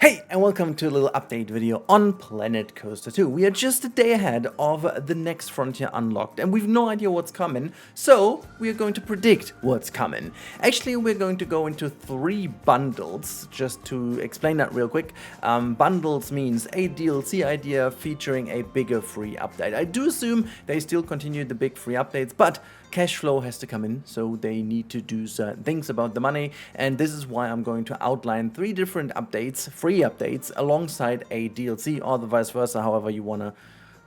Hey, and welcome to a little update video on Planet Coaster 2. We are just a day ahead of the next frontier unlocked, and we've no idea what's coming, so we are going to predict what's coming. Actually, we're going to go into 3 bundles, just to explain that real quick. Bundles means a DLC idea featuring a bigger free update. I do assume they still continue the big free updates, but cash flow has to come in, so they need to do certain things about the money, and this is why I'm going to outline 3 different updates, free updates, alongside a DLC, or the vice versa, however you want to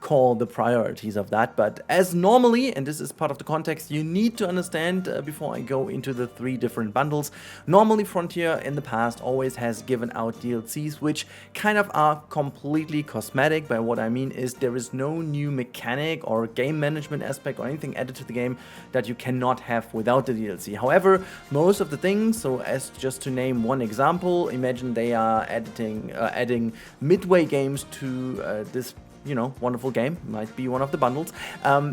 call the priorities of that. But as normally, and this is part of the context you need to understand before I go into the 3 different bundles, normally Frontier in the past always has given out DLCs which kind of are completely cosmetic. By what I mean is there is no new mechanic or game management aspect or anything added to the game that you cannot have without the DLC. However, most of the things, so as just to name one example, imagine they are adding midway games to this wonderful game, might be one of the bundles,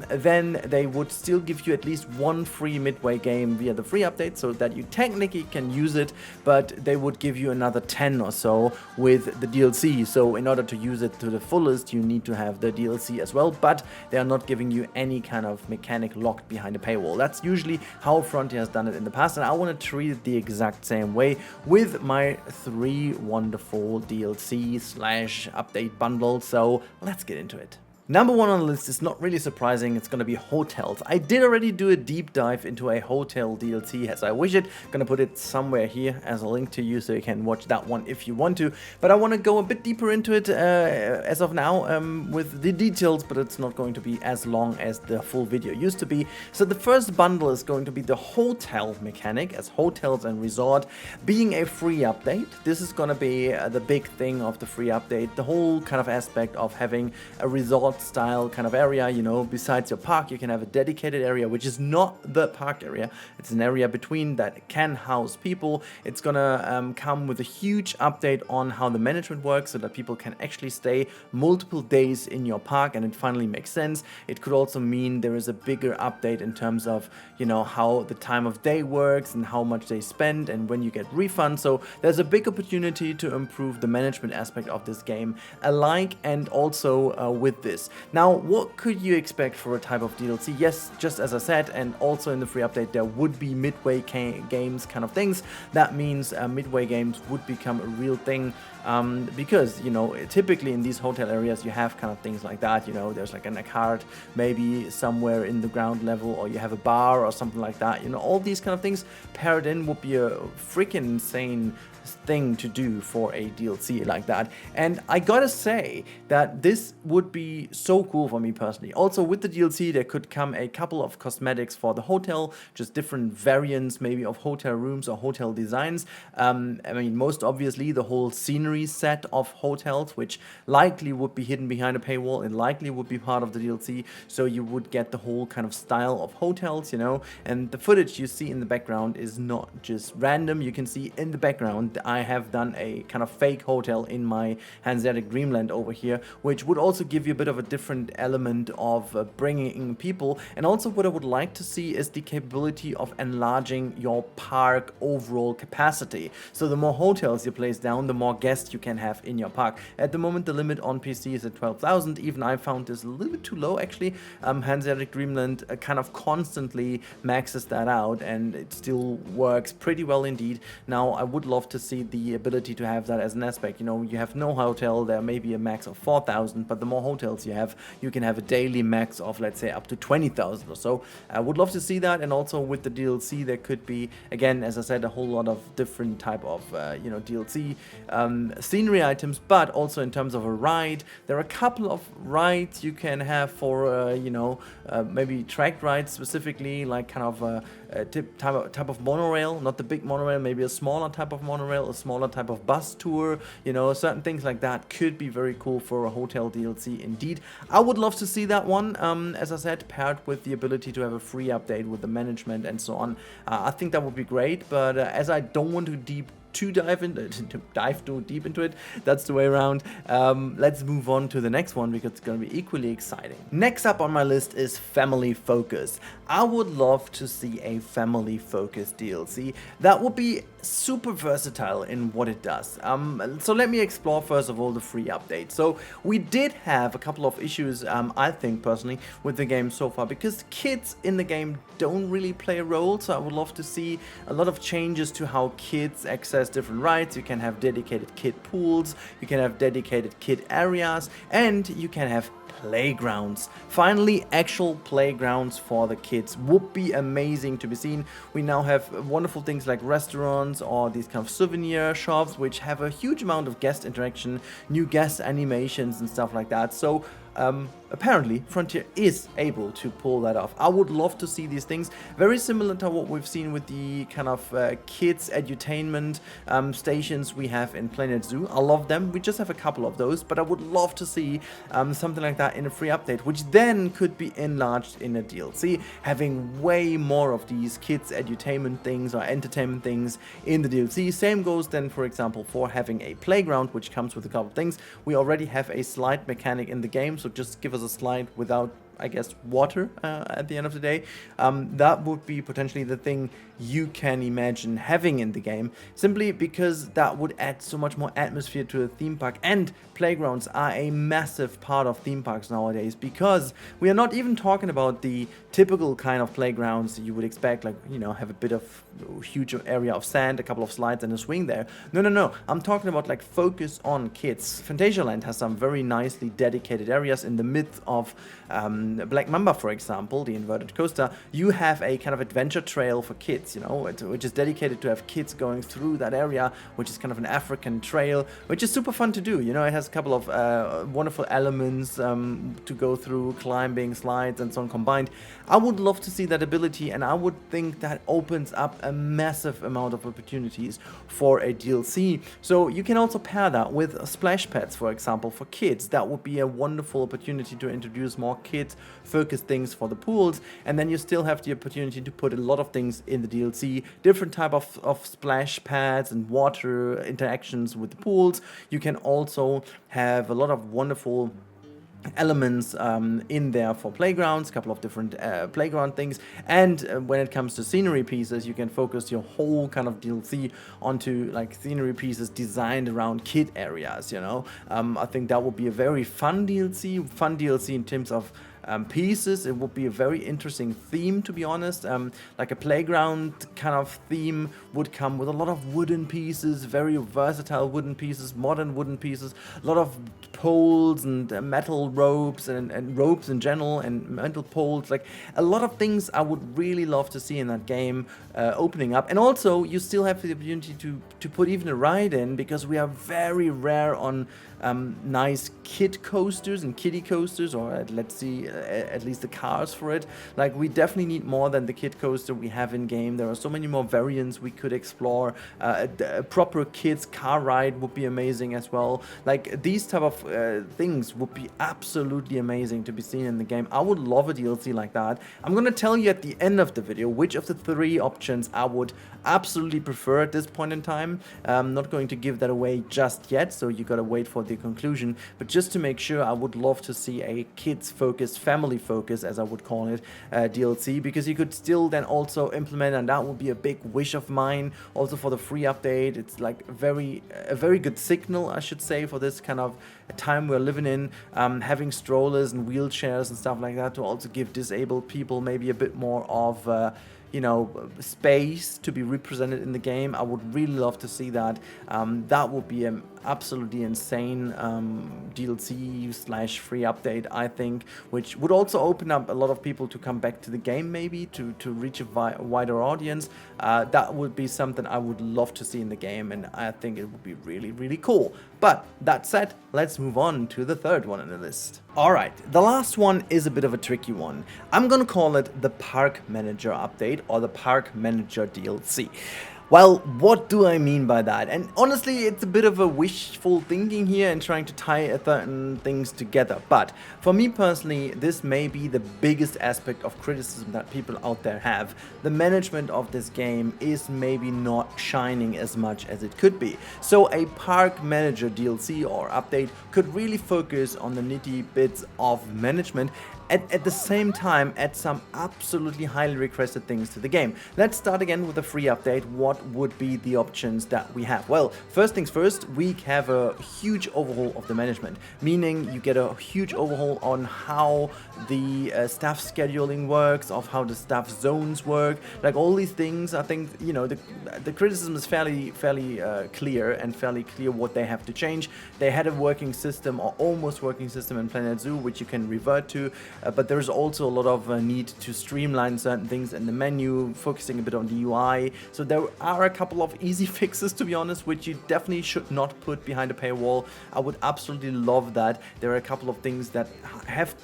then they would still give you at least 1 free midway game via the free update, so that you technically can use it, but they would give you another 10 or so with the DLC. So in order to use it to the fullest, you need to have the DLC as well, but they are not giving you any kind of mechanic locked behind a paywall. That's usually how Frontier has done it in the past, and I want to treat it the exact same way with my 3 wonderful DLC / update bundles. So let's get into it. Number 1 on the list is not really surprising, it's gonna be hotels. I did already do a deep dive into a hotel DLC as I wish it. Gonna put it somewhere here as a link to you so you can watch that one if you want to. But I want to go a bit deeper into it as of now with the details, but it's not going to be as long as the full video used to be. So the first bundle is going to be the hotel mechanic, as hotels and resort being a free update. This is gonna be the big thing of the free update, the whole kind of aspect of having a resort style kind of area. Besides your park, you can have a dedicated area which is not the park area. It's an area between that can house people. It's gonna come with a huge update on how the management works, so that people can actually stay multiple days in your park, and it finally makes sense. It could also mean there is a bigger update in terms of how the time of day works and how much they spend and when you get refunds. So there's a big opportunity to improve the management aspect of this game alike, and also with this. Now, what could you expect for a type of DLC? Yes, just as I said, and also in the free update, there would be midway games kind of things. That means midway games would become a real thing, because, typically in these hotel areas, you have kind of things like that. There's like a cart maybe somewhere in the ground level, or you have a bar or something like that. All these kind of things paired in would be a freaking insane thing to do for a DLC like that. And I gotta say that this would be so cool for me personally. Also, with the DLC, there could come a couple of cosmetics for the hotel, just different variants maybe of hotel rooms or hotel designs. Most obviously the whole scenery set of hotels, which likely would be hidden behind a paywall and likely would be part of the DLC, so you would get the whole kind of style of hotels, and the footage you see in the background is not just random. You can see in the background I have done a kind of fake hotel in my Hanseatic Dreamland over here, which would also give you a bit of a different element of bringing in people. And also what I would like to see is the capability of enlarging your park overall capacity. So the more hotels you place down, the more guests you can have in your park. At the moment, the limit on PC is at 12,000. Even I found this a little bit too low, actually. Hanseatic Dreamland kind of constantly maxes that out, and it still works pretty well indeed. Now, I would love to see the ability to have that as an aspect. You have no hotel, there may be a max of 4,000, but the more hotels you have, you can have a daily max of, let's say, up to 20,000 or so. I would love to see that. And also with the DLC, there could be, again, as I said, a whole lot of different type of DLC scenery items, but also in terms of a ride, there are a couple of rides you can have for maybe track rides specifically, like kind of a type of monorail, not the big monorail, maybe a smaller type of monorail, a smaller type of bus tour. Certain things like that could be very cool for a hotel DLC indeed. I would love to see that one, as I said, paired with the ability to have a free update with the management and so on. I think that would be great, but as I don't want to to dive too deep into it. That's the way around. Let's move on to the next one because it's going to be equally exciting. Next up on my list is family focus. I would love to see a family focused DLC that would be super versatile in what it does. So let me explore first of all the free update. So we did have a couple of issues, I think personally, with the game so far, because kids in the game don't really play a role. So I would love to see a lot of changes to how kids access different rides. You can have dedicated kid pools, you can have dedicated kid areas, and you can have playgrounds. Finally, actual playgrounds for the kids would be amazing to be seen. We now have wonderful things like restaurants or these kind of souvenir shops which have a huge amount of guest interaction, new guest animations and stuff like that. So apparently Frontier is able to pull that off. I would love to see these things, very similar to what we've seen with the kind of kids edutainment stations we have in Planet Zoo. I love them. We just have a couple of those, but I would love to see something like that in a free update, which then could be enlarged in a DLC, having way more of these kids edutainment things or entertainment things in the DLC. Same goes then, for example, for having a playground, which comes with a couple of things. We already have a slide mechanic in the game, so just give us a slide without, I guess, water at the end of the day. That would be potentially the thing you can imagine having in the game, simply because that would add so much more atmosphere to a theme park. And playgrounds are a massive part of theme parks nowadays, because we are not even talking about the typical kind of playgrounds you would expect, like, you know, have a bit of huge area of sand, a couple of slides and a swing there. No, I'm talking about like focus on kids. Phantasialand has some very nicely dedicated areas in the midst of Black Mamba, for example, the inverted coaster. You have a kind of adventure trail for kids, you know, which is dedicated to have kids going through that area, which is kind of an African trail, which is super fun to do. You know, it has a couple of wonderful elements to go through, climbing, slides, and so on combined. I would love to see that ability, and I would think that opens up a massive amount of opportunities for a DLC. So you can also pair that with splash pads, for example, for kids. That would be a wonderful opportunity to introduce more kid-focused things for the pools, and then you still have the opportunity to put a lot of things in the DLC, different type of splash pads and water interactions with the pools. You can also have a lot of wonderful elements in there for playgrounds, a couple of different playground things, and when it comes to scenery pieces, you can focus your whole kind of DLC onto like scenery pieces designed around kid areas, you know. I think that would be a very fun DLC in terms of pieces. It would be a very interesting theme, to be honest. Like a playground kind of theme would come with a lot of wooden pieces, very versatile wooden pieces, modern wooden pieces, a lot of poles and metal ropes and ropes in general, and metal poles, like a lot of things I would really love to see in that game opening up. And also you still have the opportunity to put even a ride in, because we are very rare on nice kid coasters and kiddie coasters, or let's see, at least the cars for it. Like, we definitely need more than the kid coaster we have in game. There are so many more variants we could explore. A proper kids car ride would be amazing as well. Like, these type of things would be absolutely amazing to be seen in the game. I would love a DLC like that. I'm gonna tell you at the end of the video which of the three options I would absolutely prefer at this point in time. I'm not going to give that away just yet, so you gotta wait for the conclusion, but just to make sure, I would love to see a kids focused, family focused, as I would call it, DLC, because you could still then also implement, and that would be a big wish of mine also for the free update. It's like a very good signal, I should say, for this kind of time we're living in, having strollers and wheelchairs and stuff like that, to also give disabled people maybe a bit more of you know, space to be represented in the game. I would really love to see that. That would be an absolutely insane DLC / free update, I think, which would also open up a lot of people to come back to the game, maybe to reach a wider audience. That would be something I would love to see in the game, and I think it would be really, really cool. But that said, let's move on to the third one on the list. Alright, the last one is a bit of a tricky one. I'm gonna call it the Park Manager update, or the Park Manager DLC. Well, what do I mean by that? And honestly, it's a bit of a wishful thinking here and trying to tie certain things together. But for me personally, this may be the biggest aspect of criticism that people out there have. The management of this game is maybe not shining as much as it could be. So a Park Manager DLC or update could really focus on the nitty bits of management, at the same time add some absolutely highly requested things to the game. Let's start again with a free update. What would be the options that we have? Well, first things first, we have a huge overhaul of the management, meaning you get a huge overhaul on how the staff scheduling works, of how the staff zones work, like all these things. I think, you know, the criticism is fairly clear and fairly clear what they have to change. They had a working system or almost working system in Planet Zoo, which you can revert to. But there's also a lot of need to streamline certain things in the menu, focusing a bit on the UI. So there are a couple of easy fixes, to be honest, which you definitely should not put behind a paywall. I would absolutely love that. There are a couple of things that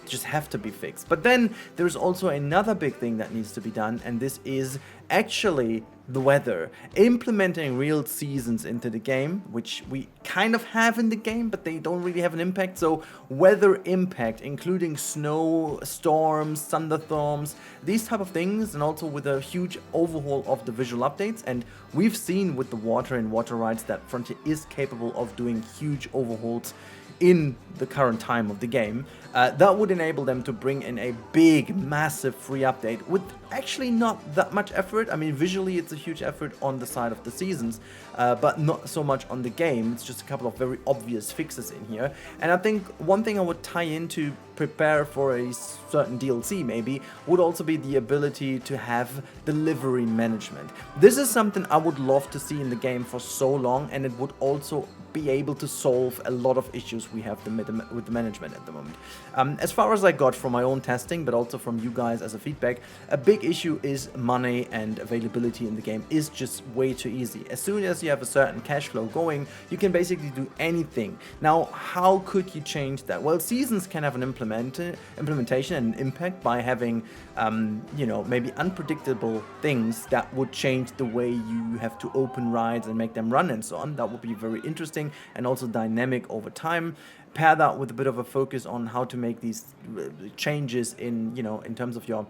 just have to be fixed. But then there's also another big thing that needs to be done, and this is actually the weather. Implementing real seasons into the game, which we kind of have in the game, but they don't really have an impact. So weather impact, including snow, storms, thunderstorms, these type of things, and also with a huge overhaul of the visual updates. And we've seen with the water and water rides that Frontier is capable of doing huge overhauls in the current time of the game. That would enable them to bring in a big, massive free update with actually not that much effort. I mean, visually it's a huge effort on the side of the seasons, but not so much on the game. It's just a couple of very obvious fixes in here. And I think one thing I would tie in to prepare for a certain DLC maybe would also be the ability to have delivery management. This is something I would love to see in the game for so long, and it would also be able to solve a lot of issues we have with the management at the moment. As far as I got from my own testing, but also from you guys as a feedback, a big issue is money and availability in the game is just way too easy. As soon as you have a certain cash flow going, you can basically do anything. Now, how could you change that? Well, seasons can have an implementation and impact by having, you know, maybe unpredictable things that would change the way you have to open rides and make them run and so on. That would be very interesting and also dynamic over time. Pair that with a bit of a focus on how to make these changes in, you know, in terms of your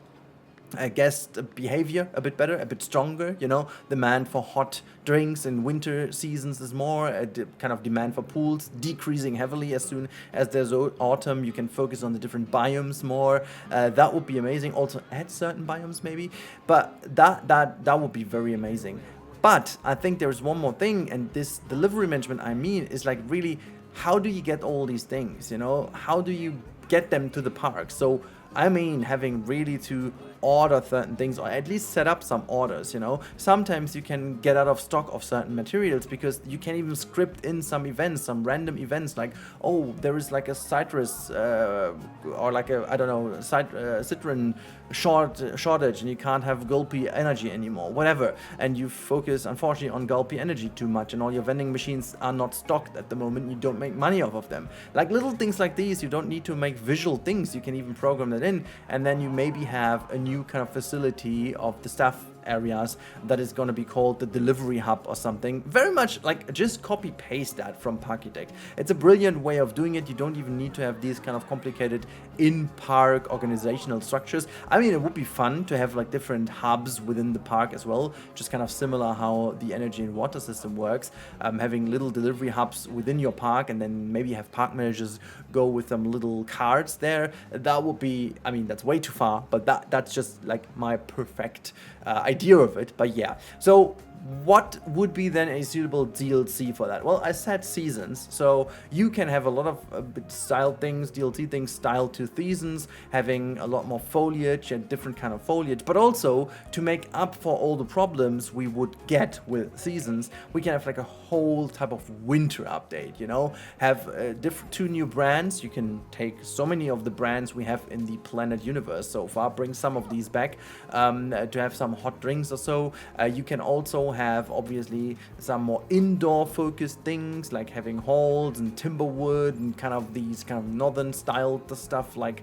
guest behavior a bit better, a bit stronger. You know, demand for hot drinks in winter seasons is more, kind of demand for pools decreasing heavily as soon as there's autumn. You can focus on the different biomes more. That would be amazing. Also add certain biomes maybe, but that would be very amazing. But I think there's one more thing, and this delivery management, I mean, is like really, how do you get all these things, you know? How do you get them to the park? So, I mean, having really to order certain things, or at least set up some orders, you know. Sometimes you can get out of stock of certain materials because you can even script in some events, some random events, like, oh, there is like a citrus or like a, I don't know, citron shortage and you can't have gulpy energy anymore, whatever, and you focus unfortunately on gulpy energy too much and all your vending machines are not stocked at the moment, you don't make money off of them. Like little things like these, you don't need to make visual things, you can even program that in, and then you maybe have a new kind of facility of the staff areas that is going to be called the delivery hub or something. Very much like just copy paste that from Parkitect. It's a brilliant way of doing it. You don't even need to have these kind of complicated in-park organizational structures. I mean, it would be fun to have like different hubs within the park as well, just kind of similar how the energy and water system works, having little delivery hubs within your park, and then maybe have park managers go with some little cards there. That would be, I mean, that's way too far, but that's just like my perfect idea of it. But yeah, so what would be then a suitable DLC for that? Well, I said seasons, so you can have a lot of styled things, DLC things styled to seasons, having a lot more foliage and different kind of foliage, but also to make up for all the problems we would get with seasons, we can have like a whole type of winter update, you know, have two new brands. You can take so many of the brands we have in the Planet universe so far, bring some of these back to have some hot drinks or so. You can also have obviously some more indoor focused things like having halls and timberwood and kind of these kind of northern style stuff, like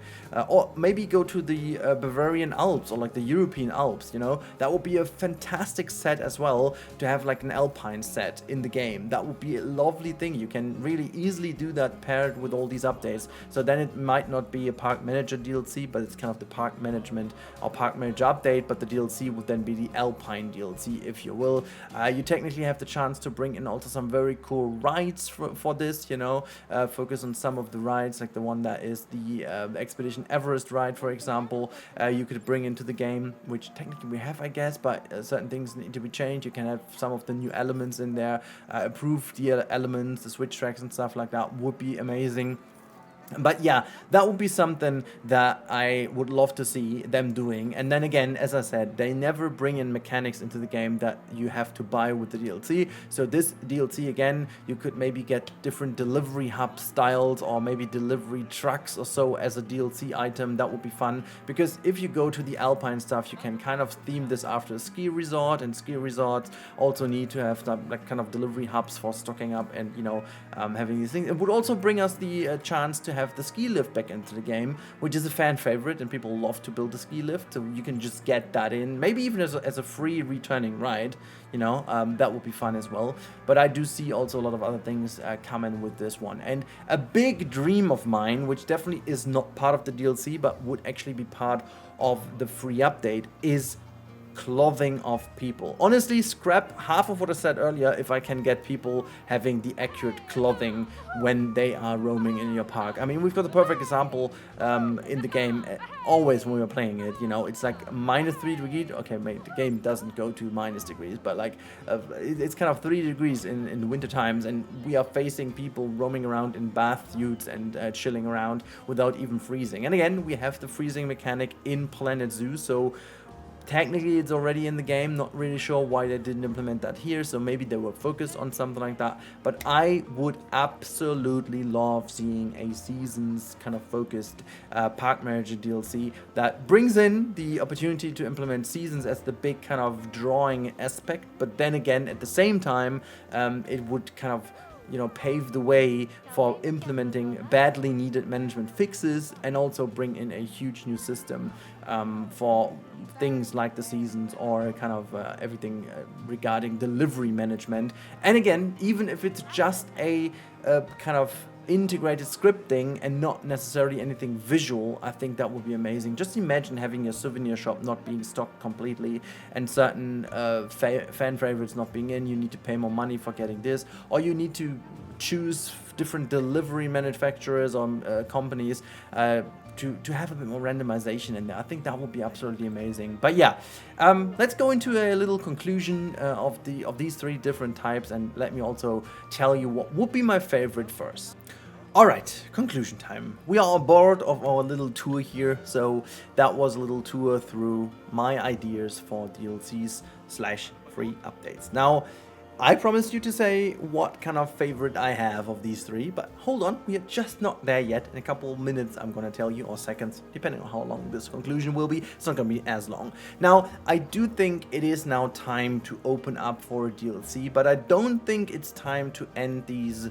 or maybe go to the Bavarian Alps or like the European Alps, you know. That would be a fantastic set as well, to have like an alpine set in the game. That would be a lovely thing. You can really easily do that paired with all these updates. So then it might not be a park manager DLC, but it's kind of the park management or park manager update, but the DLC would then be the alpine DLC, if you will. You technically have the chance to bring in also some very cool rides for this, you know, focus on some of the rides, like the one that is the Expedition Everest ride, for example. You could bring into the game, which technically we have, I guess, but certain things need to be changed. You can have some of the new elements in there, improve the elements, the switch tracks and stuff like that would be amazing. But yeah, that would be something that I would love to see them doing. And then again, as I said, they never bring in mechanics into the game that you have to buy with the DLC. So this DLC, again, you could maybe get different delivery hub styles or maybe delivery trucks or so as a DLC item. That would be fun, because if you go to the alpine stuff, you can kind of theme this after a ski resort, and ski resorts also need to have some, like, kind of delivery hubs for stocking up and, you know, having these things. It would also bring us the chance to have the ski lift back into the game, which is a fan favorite, and people love to build a ski lift, so you can just get that in, maybe even as a free returning ride, you know. That would be fun as well. But I do see also a lot of other things coming with this one. And a big dream of mine, which definitely is not part of the DLC but would actually be part of the free update, is clothing of people. Honestly, scrap half of what I said earlier if I can get people having the accurate clothing when they are roaming in your park. I mean, we've got the perfect example in the game, always when we were playing it, you know. It's like -3 degrees. Okay, mate, the game doesn't go to minus degrees, but like it's kind of 3 degrees in the winter times, and we are facing people roaming around in bath suits and chilling around without even freezing. And again, we have the freezing mechanic in Planet Zoo, so technically it's already in the game. Not really sure why they didn't implement that here, so maybe they were focused on something like that. But I would absolutely love seeing a seasons kind of focused park manager DLC that brings in the opportunity to implement seasons as the big kind of drawing aspect, but then again at the same time it would kind of, you know, pave the way for implementing badly needed management fixes, and also bring in a huge new system for things like the seasons, or kind of everything regarding delivery management. And again, even if it's just a kind of integrated scripting and not necessarily anything visual, I think that would be amazing. Just imagine having your souvenir shop not being stocked completely, and certain fan favorites not being in. You need to pay more money for getting this, or you need to choose different delivery manufacturers or companies to have a bit more randomization in there. I think that would be absolutely amazing. But yeah, let's go into a little conclusion of these three different types, and let me also tell you what would be my favorite first. Alright, conclusion time. We are aboard of our little tour here, so that was a little tour through my ideas for DLCs / free updates. Now, I promised you to say what kind of favorite I have of these three, but hold on, we are just not there yet. In a couple of minutes I'm gonna tell you, or seconds, depending on how long this conclusion will be. It's not gonna be as long. Now, I do think it is now time to open up for a DLC, but I don't think it's time to end these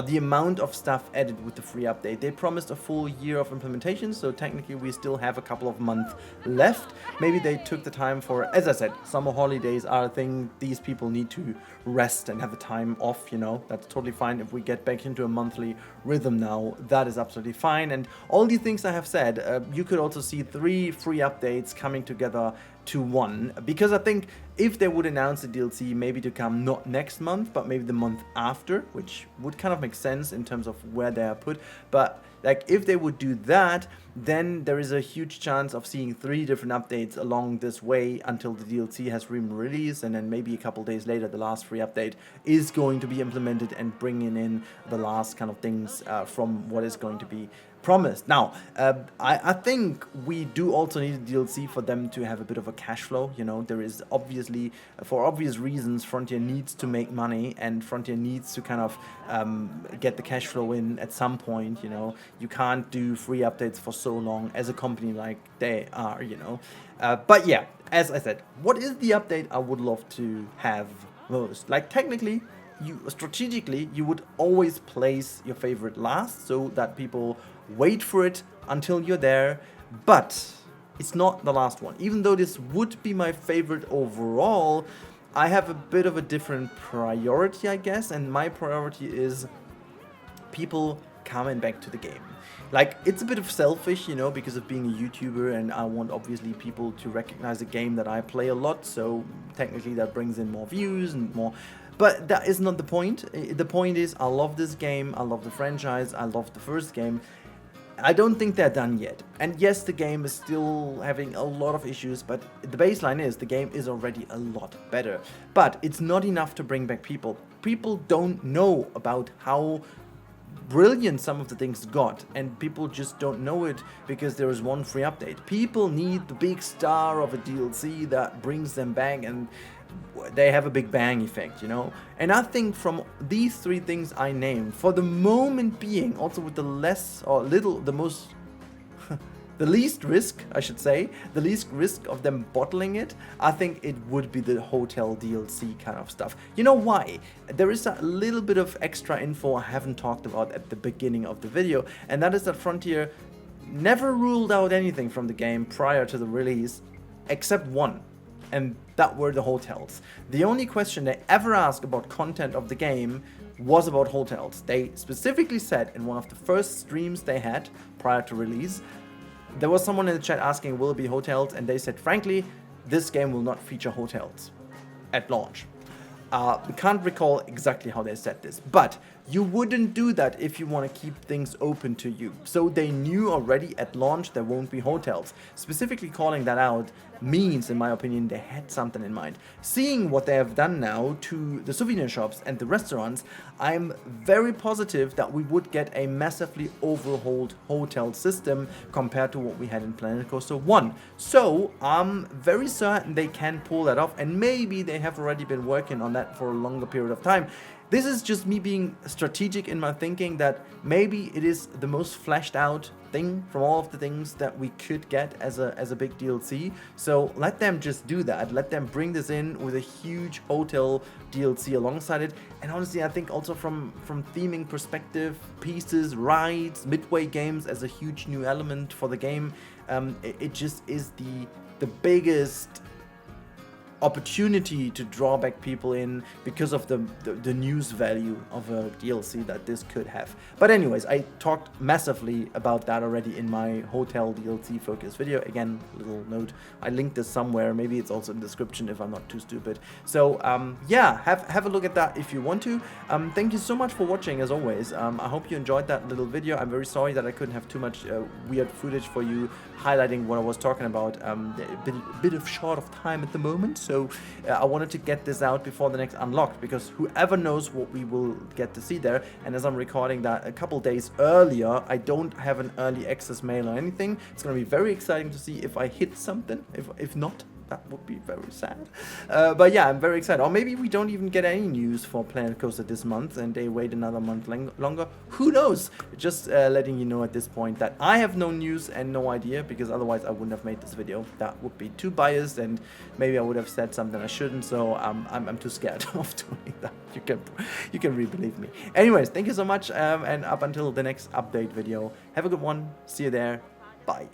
the amount of stuff added with the free update. They promised a full year of implementation, so technically we still have a couple of months left. Maybe they took the time for, as I said, summer holidays are a thing. These people need to rest and have the time off, you know. That's totally fine. If we get back into a monthly rhythm now, that is absolutely fine. And all these things I have said, you could also see 3 free updates coming together to one, because I think if they would announce the DLC maybe to come not next month but maybe the month after, which would kind of make sense in terms of where they are put, but like if they would do that, then there is a huge chance of seeing 3 different updates along this way until the DLC has been released, and then maybe a couple days later the last free update is going to be implemented and bringing in the last kind of things from what is going to be promised. Now, I think we do also need a DLC for them to have a bit of a cash flow. You know, there is obvious obviously, for obvious reasons, Frontier needs to make money, and Frontier needs to kind of get the cash flow in at some point. You know, you can't do free updates for so long as a company like they are. You know, but yeah, as I said, what is the update I would love to have most? Like technically, strategically, you would always place your favorite last so that people wait for it until you're there, but it's not the last one. Even though this would be my favorite overall, I have a bit of a different priority, I guess, and my priority is people coming back to the game. Like, it's a bit of selfish, you know, because of being a YouTuber, and I want obviously people to recognize a game that I play a lot, so technically that brings in more views and more. But that is not the point. The point is, I love this game, I love the franchise, I love the first game. I don't think they're done yet. And yes, the game is still having a lot of issues, but the baseline is the game is already a lot better. But it's not enough to bring back people. People don't know about how brilliant some of the things got, and people just don't know it because there is one free update. People need the big star of a DLC that brings them back, and they have a big bang effect, you know. And I think from these three things I named, for the moment being, also with the less or little, the most the least risk, I should say, the least risk of them bottling it, I think it would be the hotel DLC kind of stuff. You know why? There is a little bit of extra info I haven't talked about at the beginning of the video, and that is that Frontier never ruled out anything from the game prior to the release, except one, and that were the hotels. The only question they ever asked about content of the game was about hotels. They specifically said in one of the first streams they had prior to release, there was someone in the chat asking, will it be hotels? And they said, frankly, this game will not feature hotels at launch. We can't recall exactly how they said this, but you wouldn't do that if you want to keep things open to you. So they knew already at launch there won't be hotels. Specifically calling that out means, in my opinion, they had something in mind. Seeing what they have done now to the souvenir shops and the restaurants, I'm very positive that we would get a massively overhauled hotel system compared to what we had in Planet Coaster 1. So I'm very certain they can pull that off, and maybe they have already been working on that for a longer period of time. This is just me being strategic in my thinking that maybe it is the most fleshed out thing from all of the things that we could get as a big DLC. So let them just do that. Let them bring this in with a huge hotel DLC alongside it. And honestly, I think also from theming perspective, pieces, rides, midway games as a huge new element for the game, it just is the biggest opportunity to draw back people in because of the news value of a DLC that this could have. But anyways, I talked massively about that already in my hotel DLC focus video. Again, little note, I linked this somewhere, maybe it's also in the description if I'm not too stupid. So yeah, have a look at that if you want to. Thank you so much for watching as always. I hope you enjoyed that little video. I'm very sorry that I couldn't have too much weird footage for you highlighting what I was talking about. A bit of short of time at the moment, so I wanted to get this out before the next Unlocked, because whoever knows what we will get to see there. And as I'm recording that a couple days earlier, I don't have an early access mail or anything. It's going to be very exciting to see if I hit something. If not, that would be very sad. But yeah, I'm very excited. Or maybe we don't even get any news for Planet Coaster this month and they wait another month longer. Who knows? Just letting you know at this point that I have no news and no idea, because otherwise I wouldn't have made this video. That would be too biased, and maybe I would have said something I shouldn't. So I'm too scared of doing that. You can really believe me. Anyways, thank you so much, and up until the next update video, have a good one. See you there. Bye.